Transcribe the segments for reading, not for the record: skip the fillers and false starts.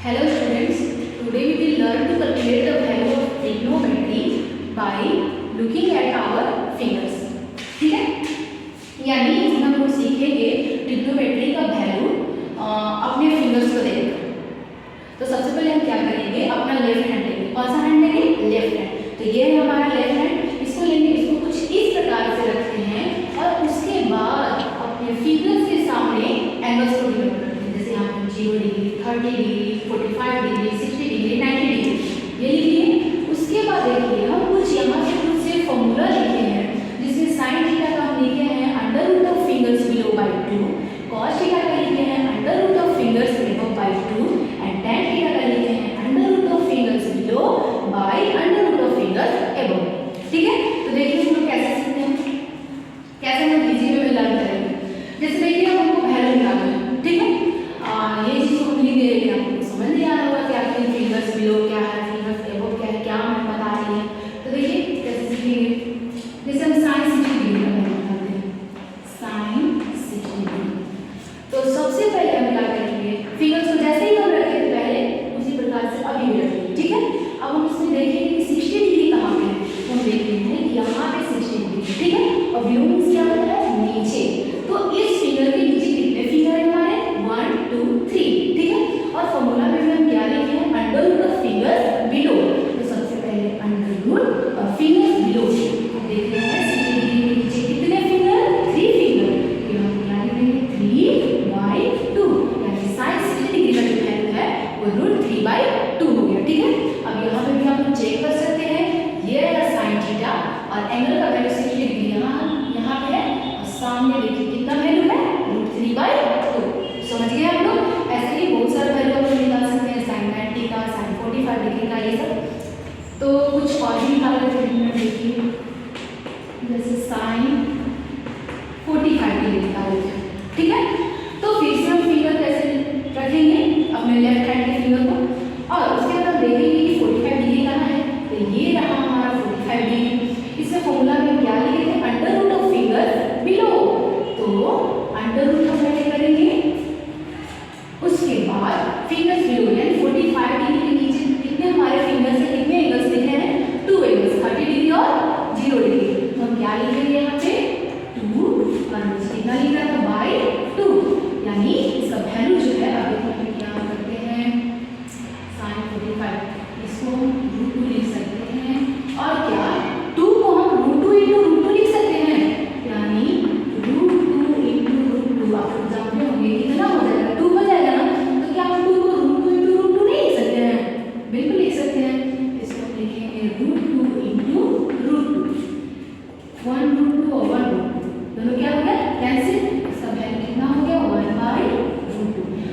Hello students, today we will learn to calculate the value of trigonometry by looking at our fingers. ठीक है, यानी इसमें हम लोग सीखेंगे ट्रिग्नोमेट्री का वैल्यू अपने फिंगर्स को देखकर। तो सबसे पहले हम क्या करेंगे, अपना लेफ्ट हैंड लेंगे। कौन सा हैंड लेंगे? Left hand. तो ये है हमारा लेफ्ट हैंड, इसको लेंगे, इसको कुछ इस प्रकार से रखते हैं और उसके बाद अपने फिंगर्स के सामने एंगल्स को डिनोट करते हैं। जैसे यहाँ पे 0 degree, 30 degree, 45 degree, 60 degree, 90 degree, ये लिखिए। उसके बाद देखिए हम कुछ यहाँ पे कुछ से फॉर्मूला लिखे हैं, जिसमें साइन थीटा का हम लिखे हैं under root of fingers below by 2, cos theta का लिखे हैं under root of fingers below by 2 and tan theta का लिखे हैं under root of fingers below by under root of fingers above. ठीक है, तो देखिए हम लोग कैसे सीखते हैं, कैसे हम लोग इजी वे में लर्न करेंगे। जैसे देखिए हमको वैल्यू निकालना है, ठीक है, ये चीज को हम लिख दे रहे हैं, आपको समझ नहीं आ रहा होगा कि आपके फिंगर्स बिलो क्या है, फिंगर्स अबव क्या है, क्या हम बता रही है। तो देखिए कैसे सीखेंगे। जैसे हम sin 60 डिग्री का वैल्यू निकालते हैं, sin 60 डिग्री। तो सबसे पहले हम क्या करेंगे, फिंगर्स को जैसे ही हम रखे थे पहले उसी प्रकार से अभी भी रखेंगे। ठीक है, अब हम इसमें देखेंगे कि 60 डिग्री कहाँ पे है, तो हम देखते हैं कि यहाँ पे 60 डिग्री। ठीक है, और बिलो मींस क्या होता है, नीचे। तो इस फिंगर के नीचे कितने फिंगर है हमारे, 1 2 3। ठीक है, और फॉर्मूला में हम क्या लिखे हैं, under root of finger below. तो सबसे पहले अंडर रूट और फिंगर बिलो देख रहे हैं 60 डिग्री के नीचे कितने फिंगर, 3 फिंगर। तो हम क्या लिखेंगे 3/2, यानी sin 60 डिग्री का जो वैल्यू है वो √3/2 हो गया। ठीक है, अब यहाँ पे भी हम लोग चेक कर सकते हैं, ये है sin थीटा और एंगल का वैल्यू 60 डिग्री यहाँ पे है और सामने देखिए कितना वैल्यू है, √3/2। समझ गए आप लोग। ऐसे ही बहुत सारे वैल्यू आप लोग निकाल सकते हैं, sin 90 का, sin 45 डिग्री का, ये सब। तो कुछ और भी निकाल लेते हैं, देखिए जैसे sin 45 डिग्री निकाल लेते हैं। ठीक है, तो फिर से हम फिंगर कैसे रखेंगे, अपने लेफ्ट हैंड के फिंगर को, और उसके बाद हम देखेंगे कि 45 डिग्री कहाँ है। तो ये रहा हमारा 45 डिग्री। इसमें फॉर्मूला में क्या लिखे थे, under root of finger below. तो अंडर रूट हम पहले करेंगे, उसके बाद फिंगर्स बिलो यानी 45 डिग्री के नीचे कितने हमारे फिंगर्स से कितने एंगल्स दिख रहे हैं, 2 एंगल्स, 30 डिग्री और 0 डिग्री। तो हम क्या लिखेंगे यहाँ पे 2 और कितना लिख रहा था बाई 2, यानी इसका वैल्यू जो है, अभी हम क्या करते हैं sin 45, इसको हम √2 लिख सकते हैं, और क्या 2 को हम √2 into √2 लिख सकते हैं, यानी √2 into √2। आप लोग जानते होंगे कितना हो जाएगा, 2 हो जाएगा ना। तो क्या हम 2 को √2 into √2 नहीं लिख सकते हैं, बिल्कुल लिख सकते हैं। इसको हम लिखेंगे √2 into √2, 1 √2 और 1 √2 दोनों क्या हो गया, कैंसिल। इसका वैल्यू कितना हो गया, 1/√2।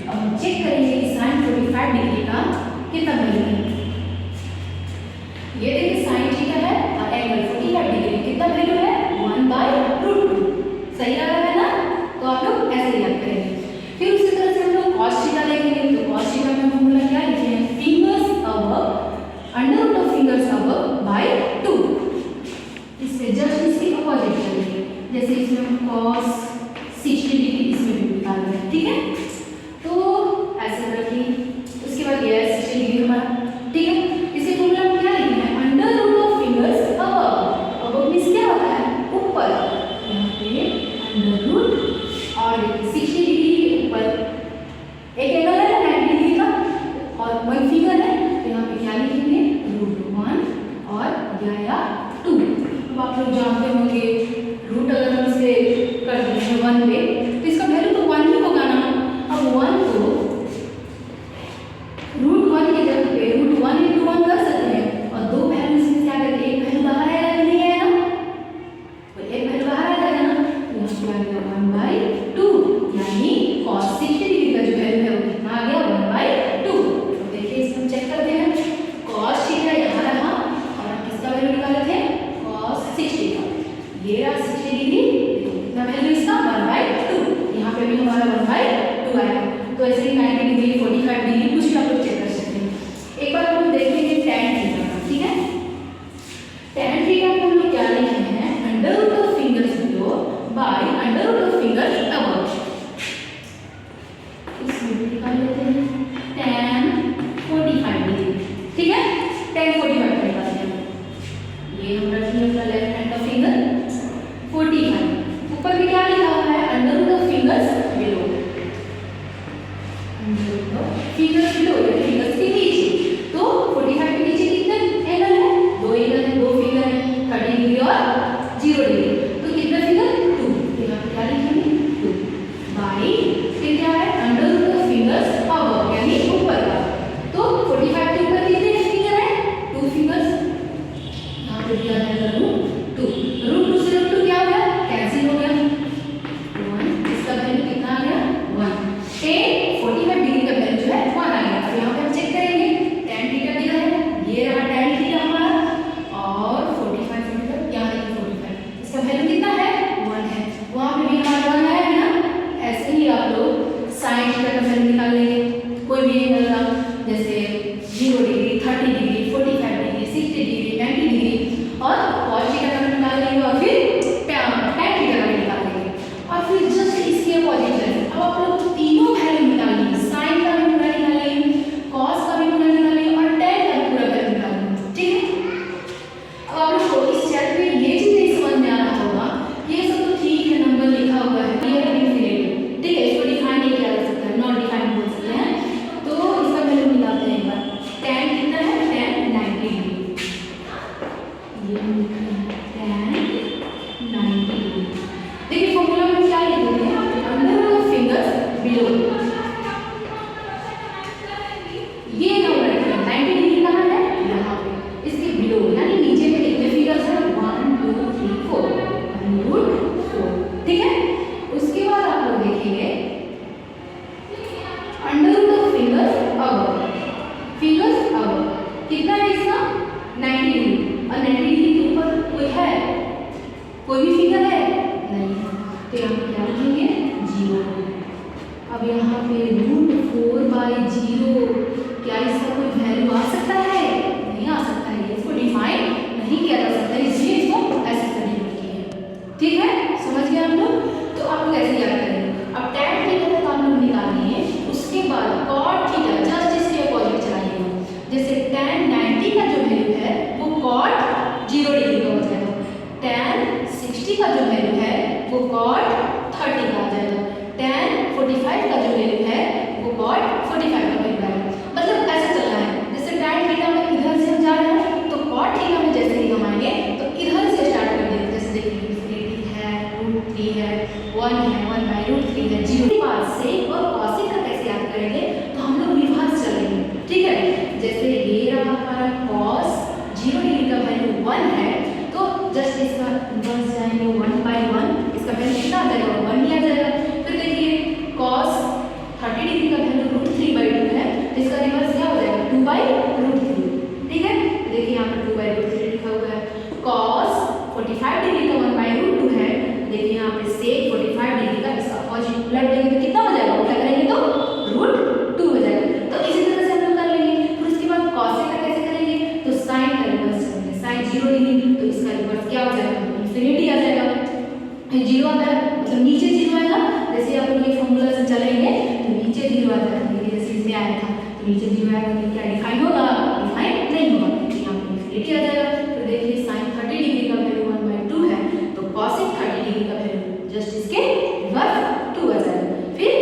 अब हम चेक करेंगे कि sin 45 डिग्री का कितना वैल्यू है। ये देखिए sin थीटा है और एंगल 45 डिग्री, कितना वैल्यू है, 1/√2। सही आ रहा है ना। तो आप लोग ऐसे याद करेंगे। फिर उसी तरह से हम लोग cos थीटा लेंगे। तो cos थीटा में फॉर्मूला क्या लिखे हैं, fingers above under root of fingers above by 2। इससे जस्ट इसकी अपोजिट करेंगे, जैसे इसमें हम cos 60 डिग्री इसमें भी निकाल रहे हैं। ठीक है, तो ऐसे रखिए। उसके बाद ये 60 डिग्री हमारा। ठीक है, इसी फॉर्मूला में क्या लिखना है, under root of fingers above. Above means क्या होता है, ऊपर। यहाँ पे अंडर रूट और 60 डिग्री के ऊपर एक एंगल है 90 डिग्री का और 1 फिंगर है, तो यहाँ पे क्या लिखेंगे, √1 और या 2। अब आप लोग जानते होंगे रूट अगर हम इसे कर दें फिंगर्स बिलो यानी फिंगर्स के नीचे। तो 45 के नीचे कितने एंगल है? दो एंगल है, दो फिंगर है, 30 डिग्री और 0 डिग्री। तो कितना फिंगर? 2। यहाँ पे क्या लिखेंगे? 2 बाई फिर क्या है? Under root of fingers above यानी ऊपर का। तो 45 के ऊपर कितने फिंगर है? 2 फिंगर्स। यहाँ पे दिया है रूट 2। रूट 2 से रूट 2 क्या हो गया? कैंसिल हो गया। 1 इसका वैल्यू कितना आ गया? 1। 45 डिग्री का वैल्यू जो है 1 आ गया। अब यहाँ पे हम चेक करेंगे tan थीटा दिया है, ये रहा tan थीटा हमारा और 45 मतलब यहाँ देखिए 45 इसका वैल्यू कितना है? 1 है। वहाँ पे भी हमारा 1 है ना। ऐसे ही आप लोग sin थीटा का वैल्यू निकाल लेंगे। कोई भी एंगल का जैसे 0 degree, 30 degree, 45 degree, 60 degree, 90 degree और cos थीटा का निकाल लेंगे और फिर tan थीटा का निकाल लेंगे और फिर जस्ट इसके अपोजिट अब आप लोग तीनों वैल्यू निकालेंगे। sin का भी पूरा निकालेंगे, cos का भी पूरा निकालेंगे और tan का भी पूरा वैल्यू निकालेंगे। ठीक है। अब आप लोग को इस चैप्टर में ये चीज नहीं समझ में आ रहा होगा, ये सब तो ठीक है, नंबर लिखा हुआ है, ये है इन्फिनिटी। ठीक है, इसको डिफाइन नहीं किया जा सकता, नॉट डिफाइन बोल सकते हैं। तो इसका वैल्यू निकालते हैं एक बार। tan कितना है? tan 90 degree. ये tan 90 डिग्री। देखिए फॉर्मूला में क्या लिखोगे? Under root of fingers below. ये नंबर 90 डिग्री कहाँ है? यहाँ पे इसके बिलो यानी नीचे में कितने फिगर्स हैं? 1 2 3 4 √4। ठीक है। उसके बाद आप लोग देखेंगे under root of fingers above. Fingers above कितना है इसका? 90 डिग्री। और 90 डिग्री के ऊपर कोई है? कोई भी फिगर है? नहीं। तो यहाँ पे क्या लिखेंगे? 0। अब यहाँ पे √4/0 क्या इसका कोई वैल्यू आ सकता है? नहीं आ सकता है, इसको डिफाइन नहीं किया जा सकता, इसलिए इसको ऐसे कंटिन्यू किए। ठीक है, समझ गए हम लोग? तो आप लोग ऐसे याद करेंगे। अब tan थीटा तक आप लोग निकालिए, उसके बाद cot थीटा जस्ट इसके अपोजिट चलाइएगा। जैसे tan 90 का जो वैल्यू है वो cot 0 डिग्री का हो जाएगा। tan 60 का जो वैल्यू है वो cot 30 का आ जाएगा। tan 45 का जो वैल्यू है वो cot 45 का वैल्यू आएगा। मतलब ऐसे चलना है। जैसे tan थीटा में इधर से हम जा रहे हैं तो cot थीटा में जैसे ही हम आएंगे तो इधर से स्टार्ट कर देंगे। जैसे देखिए इन्फिनिटी है, √3 है, 1 है, 1/√3 है, 0 पास से और cosec का कैसे याद करेंगे? तो हम लोग रिवर्स चलेंगे। ठीक है, जैसे ये रहा हमारा cos 0 डिग्री का वैल्यू 1 है तो जस्ट इसका इन्वर्स जाएंगे 1/1, इसका वैल्यू कितना आ जाएगा? 1 ही आ जाएगा। फिर देखिए cos 30 डिग्री का वैल्यू √3/2 है तो इसका रिवर्स क्या हो जाएगा? 2/√3। ठीक है, देखिए यहाँ पर 2/√3 लिखा हुआ है। cos 45 डिग्री का 1/√2 है, देखिए यहाँ पे sec 45 डिग्री का इसका अपोजिट उलट देंगे तो कितना हो जाएगा? उल्टा करेंगे तो √2 हो जाएगा। तो इसी तरह से हम लोग कर लेंगे। फिर उसके बाद cosec का कैसे करेंगे? तो sin का रिवर्स करेंगे। sin 0 डिग्री तो इसका रिवर्स क्या हो जाएगा? इन्फिनिटी आ जाएगा। 0 आता है मतलब नीचे 0 आएगा। जैसे आप लोग ये फॉर्मूला से चलेंगे तो नीचे 0 आ जाएगा। देखिए जैसे इसमें आया था तो नीचे 0 आएगा तो क्या डिफाइन होगा? डिफाइन नहीं होगा, यहाँ पे इन्फिनिटी आ जाएगा। तो देखिए sin 30 डिग्री का वैल्यू 1/2 है तो cosec 30 डिग्री का वैल्यू जस्ट इसके रिवर्स 2 आ जाएगा। फिर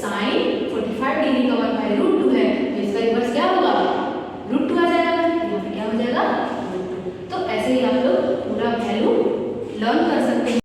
sin 45 डिग्री का 1/√2 है तो इसका रिवर्स क्या होगा? √2 आ जाएगा। यहाँ पे क्या हो जाएगा? √2। तो ऐसे ही आप लोग पूरा वैल्यू लर्न कर सकते हैं।